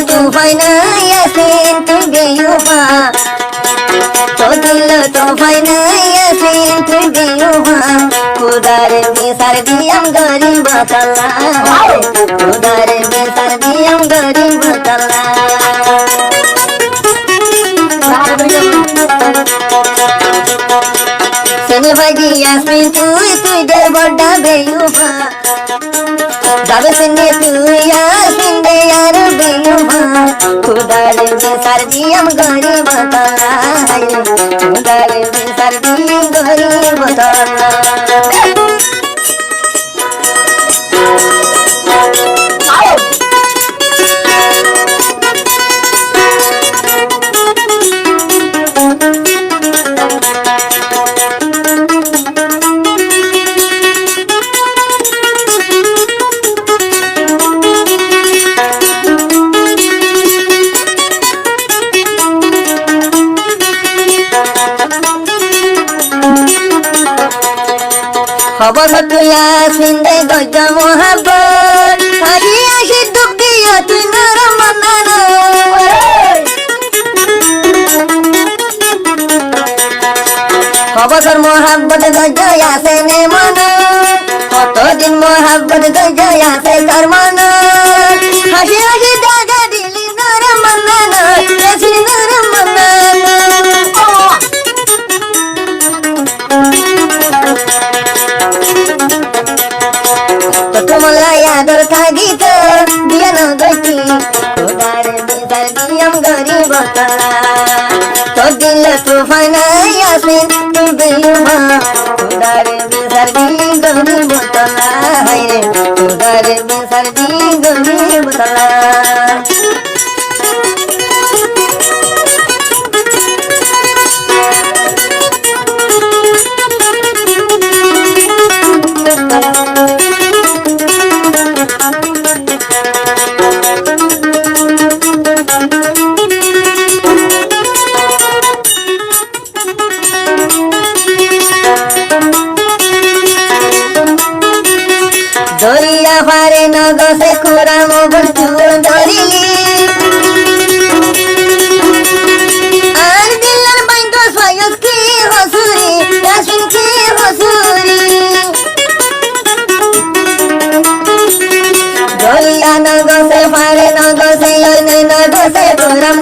তুফান ইয়াসিন তুই বেউফা তো দিল তুফান ইয়াসিন তুই বেউফা খুদার মিসার দিয়াম গরিব তাল্লা খুদার মিসার দিয়াম গরিব তাল্লা সেনে ভাজি ইয়াসমিন তুই তুই দে বড়া বেউফা যাবে সেনে তুই ইয়াসমিন দে यार बेयुफा खुदार मिसार दियाम गरीब ताला खुदार मिसार दियाम गरीब ताला খবর তুই আসিন দে গজ মোহাব্বত আজি আসি দুঃখ দিয়া তুই নরম মনান খবর মোহাব্বত গজ আসে নে মন কতদিন মোহাব্বত গজ আসে তোর মন হাসি হাসি দাগা দিলি নরম মনান আসি নরম মনান তোমলা यादर थागित दियान गति खुदार मिसार दियाम गरीब ताला तो दिल तुफान यासमिन तुई बेयुफा खुदार मिसार दियाम गरीब ताला हायरे खुदार मिसार दियाम गरीब ताला দরিয়া পারে নগসে কোরাম বন্ধুর ধরিলি আর দিলার বাইঙ্গ সয়স কি হসুরি ইয়াসমিন কি হসুরি দরিয়া নগসে পারে নগসে নগসে কোরাম